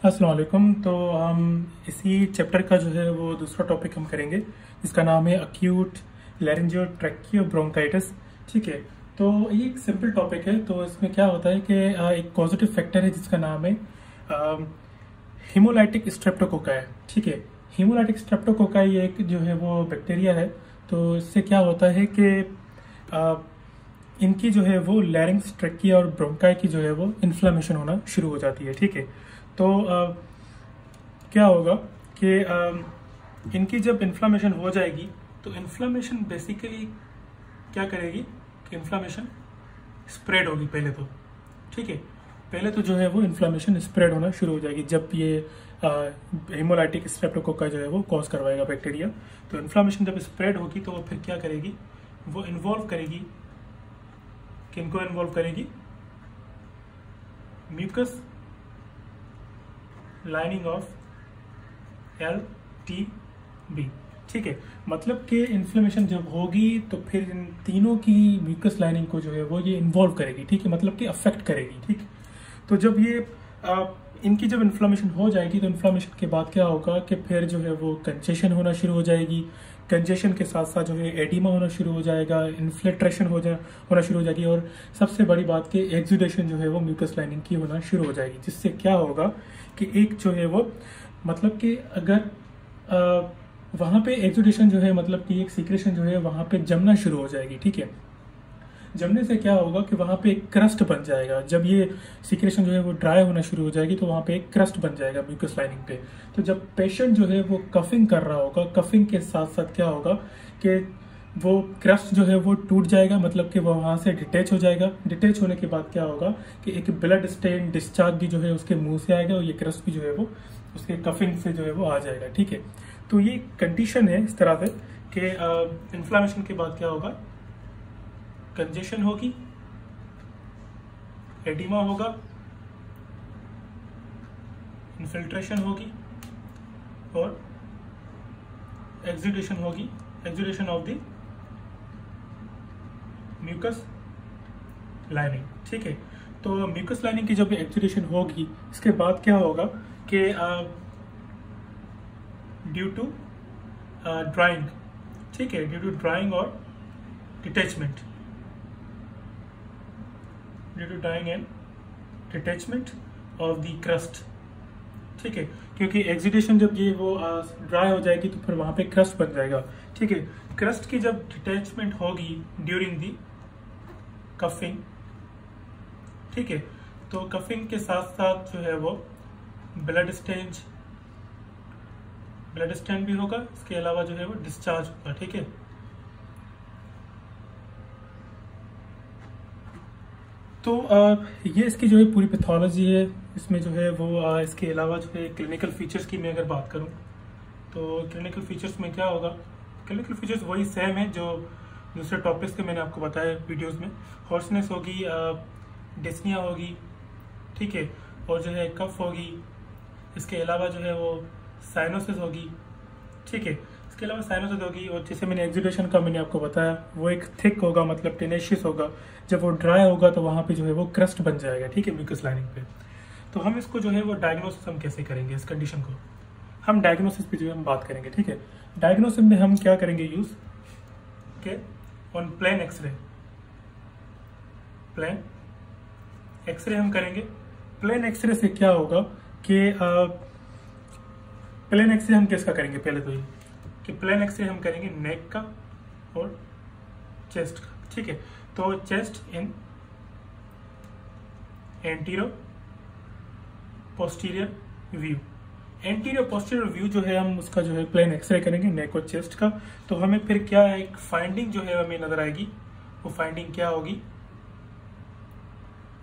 अस्सलाम वालेकुम। तो हम इसी चैप्टर का जो है वो दूसरा टॉपिक हम करेंगे, जिसका नाम है अक्यूट लैरिंजियो ट्रैकियो ब्रोंकाइटिस। ठीक है, तो ये एक सिंपल टॉपिक है। तो इसमें क्या होता है कि एक पॉजिटिव फैक्टर है जिसका नाम है हीमोलाइटिक स्ट्रेप्टोकोकाई। ठीक है, हीमोलाइटिक स्ट्रेप्टोकोकाई एक जो है वो बैक्टीरिया है। तो इससे क्या होता है कि इनकी जो है वो लैरिंग्स, ट्रैकिया और ब्रोंकाई की जो है वो इन्फ्लामेशन होना शुरू हो जाती है। ठीक है, तो क्या होगा कि इनकी जब इन्फ्लामेशन हो जाएगी तो इन्फ्लामेशन बेसिकली क्या करेगी कि इन्फ्लामेशन स्प्रेड होगी पहले तो। ठीक है, पहले तो जो है वो इन्फ्लामेशन स्प्रेड होना शुरू हो जाएगी जब ये हेमोलाइटिक स्ट्रेप्टोकोकाई जो है वो कॉज करवाएगा बैक्टीरिया। तो इन्फ्लामेशन जब स्प्रेड होगी तो वो फिर क्या करेगी, वो इन्वॉल्व करेगी, किनको इन्वॉल्व करेगी, म्यूकस लाइनिंग ऑफ LTB। ठीक है, मतलब कि इन्फ्लेमेशन जब होगी तो फिर इन तीनों की म्यूकस लाइनिंग को जो है वो ये इन्वॉल्व करेगी। ठीक है, मतलब कि अफेक्ट करेगी। ठीक, तो जब ये इनकी जब इन्फ्लेमेशन हो जाएगी तो इन्फ्लेमेशन के बाद क्या होगा कि फिर जो है वो कंजेशन होना शुरू हो जाएगी। कंजेशन के साथ साथ जो है एडिमा होना शुरू हो जाएगा, इन्फ्लेट्रेशन होना शुरू हो जाएगी, और सबसे बड़ी बात कि एक्सुडेशन जो है वो म्यूकस लाइनिंग की होना शुरू हो जाएगी। जिससे क्या होगा कि एक जो है वो मतलब कि अगर वहाँ पे एक्सुडेशन जो है मतलब कि एक सीक्रेशन जो है वहाँ पे जमना शुरू हो जाएगी। ठीक है, जमने से क्या होगा कि वहाँ पे एक क्रस्ट बन जाएगा। जब ये सीक्रेशन जो है वो ड्राई होना शुरू हो जाएगी तो वहाँ पे एक क्रस्ट बन जाएगा म्यूकस लाइनिंग पे। तो जब पेशेंट जो है वो कफिंग कर रहा होगा, कफिंग के साथ साथ क्या होगा कि वो क्रस्ट जो है वो टूट जाएगा, मतलब कि वो वहाँ से डिटेच हो जाएगा। डिटेच होने के बाद क्या होगा कि एक ब्लड स्टेन डिस्चार्ज भी जो है उसके मुंह से आएगा, और ये क्रस्ट भी जो है वो उसके कफिंग से जो है वो आ जाएगा। ठीक है, तो ये कंडीशन है इस तरह से कि इन्फ्लामेशन के बाद क्या होगा, कंजेशन होगी, एडिमा होगा, इन्फिल्ट्रेशन होगी और एक्सुडेशन होगी, exudation of the mucus lining. ठीक है, तो म्यूकस लाइनिंग की जब एक्सुडेशन होगी इसके बाद क्या होगा कि ड्यू टू ड्राइंग, ठीक है, ड्यू टू ड्राइंग और detachment, due to drying and detachment of the crust. ठीक है, क्योंकि एक्सुडेशन जब ये वो ड्राई हो जाएगी तो फिर वहां पे क्रस्ट बन जाएगा। ठीक है, क्रस्ट की जब डिटैचमेंट होगी ड्यूरिंग दी कफिंग, ठीक है, तो कफिंग के साथ साथ जो है वो ब्लड स्टेन भी होगा, इसके अलावा जो है वो डिस्चार्ज होगा। ठीक है, तो ये इसकी जो है पूरी पैथोलॉजी है। इसमें जो है वो इसके अलावा जो है क्लिनिकल फीचर्स की मैं अगर बात करूं तो क्लिनिकल फीचर्स में क्या होगा, क्लिनिकल फीचर्स वही सेम है जो दूसरे टॉपिक्स के मैंने आपको बताया वीडियोस में। हॉर्सनेस होगी, डिस्निया होगी, ठीक है, और जो है कफ होगी, इसके अलावा जो है वो साइनोसिस होगी। ठीक है, इसके अलावा साइनोसिस होगी, और जैसे मैंने एक्सुडेशन का मैंने आपको बताया वो एक थिक होगा, मतलब टेनेशियस होगा। जब वो ड्राई होगा तो वहाँ पे जो है वो क्रस्ट बन जाएगा। ठीक है, म्यूकस लाइनिंग पे। तो हम इसको जो है वो डायग्नोसिस हम कैसे करेंगे, इस कंडीशन को हम डायग्नोसिस पे जो है हम बात करेंगे। ठीक है, डायग्नोसिस में हम क्या करेंगे यूज के on plain x-ray, plain x-ray हम करेंगे। प्लेन एक्सरे से क्या होगा कि प्लेन एक्सरे हम किसका करेंगे, पहले तो ये कि प्लेन एक्सरे हम करेंगे नेक का और चेस्ट का। ठीक है, तो chest in anterior posterior view, anterior posterior view जो है हम उसका जो है प्लेन एक्सरे करेंगे नेक और चेस्ट का। तो हमें फिर क्या है, एक फाइंडिंग जो है हमें नजर आएगी। वो फाइंडिंग क्या होगी,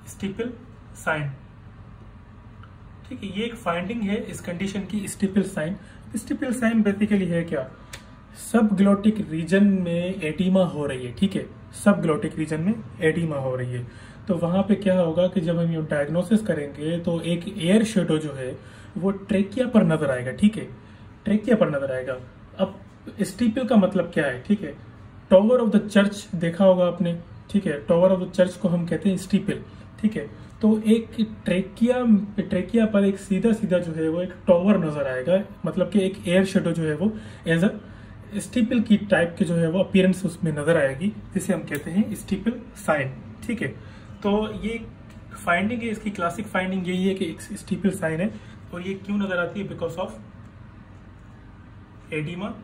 स्टिपल साइन। ठीक है, ये एक फाइंडिंग है इस कंडीशन की, steeple sign. Steeple sign basically है क्या, सब ग्लोटिक रीजन में एडिमा हो रही है। ठीक है, सब ग्लोटिक रीजन में एडिमा हो रही है। तो वहां पे क्या होगा कि जब हम ये डायग्नोसिस करेंगे तो एक एयर शेडो जो है वो ट्रेकिया पर नजर आएगा। ठीक है, ट्रेकिया पर नजर आएगा। अब स्टीपल का मतलब क्या है, ठीक है, टॉवर ऑफ द चर्च देखा होगा आपने। ठीक है, टॉवर ऑफ द चर्च को हम कहते हैं स्टीपल। ठीक है, तो एक ट्रेकिया पर एक सीधा सीधा जो है वो एक टॉवर नजर आएगा, मतलब कि एक एयर शेडो जो है वो एज अ स्टीपल की टाइप के जो है वो अपीयरेंस उसमें नजर आएगी, जिसे हम कहते हैं स्टीपल साइन। ठीक है, तो ये फाइंडिंग है, इसकी क्लासिक फाइंडिंग यही है कि एक स्टीपल साइन है, और ये क्यों नजर आती है? Because of oedema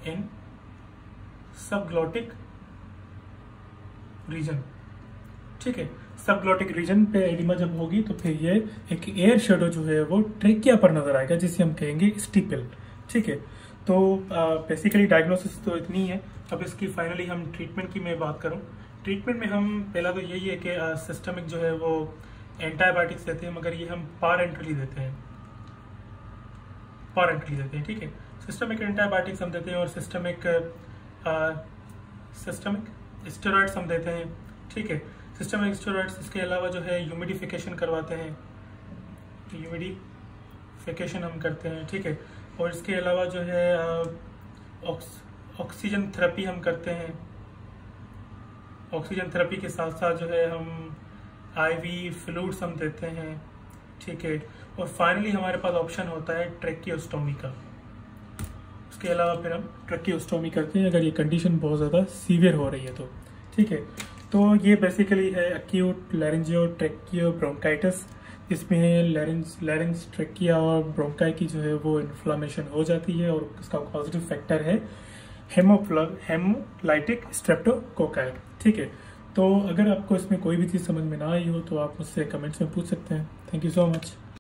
in subglottic region. ठीक है, सबग्लॉटिक रीजन पे एडिमा जब होगी तो फिर ये एक एयर शेडो जो है वो ट्रेकिया पर नजर आएगा, जिसे हम कहेंगे स्टीपल। ठीक है, तो बेसिकली डायग्नोसिस तो इतनी है। अब इसकी फाइनली हम ट्रीटमेंट की मैं बात करूं, ट्रीटमेंट में हम पहला तो यही है कि सिस्टमिक जो है वो एंटीबायोटिक्स देते हैं, मगर ये हम पारेंटरली देते हैं, ठीक है। सिस्टमिक एंटीबायोटिक्स हम देते हैं और सिस्टमिक स्टेरॉइड्स हम देते हैं। ठीक है, सिस्टमिक स्टेरॉइड्स, इसके अलावा जो है ह्यूमिडिफिकेशन करवाते हैं, ह्यूमिडिफिकेशन हम करते हैं। ठीक है, और इसके अलावा जो है ऑक्सीजन थेरेपी हम करते हैं। ऑक्सीजन थेरेपी के साथ साथ जो है हम आईवी फ्लूइड्स हम देते हैं। ठीक है, और फाइनली हमारे पास ऑप्शन होता है ट्रेकियोस्टोमी का। उसके अलावा फिर हम ट्रेकियोस्टोमी करते हैं अगर ये कंडीशन बहुत ज़्यादा सीवियर हो रही है तो। ठीक है, तो ये बेसिकली है एक्यूट लैरिंजियो ट्रेकियो ब्रोंकाइटिस, इसमें लैरिंज ट्रेकिया और ब्रोंकाई की जो है वो इन्फ्लामेशन हो जाती है, और इसका पॉजिटिव फैक्टर है हेमोलाइटिक स्ट्रेप्टोकोकाई। ठीक है, तो अगर आपको इसमें कोई भी चीज़ समझ में ना आई हो तो आप मुझसे कमेंट्स में पूछ सकते हैं। Thank you so much.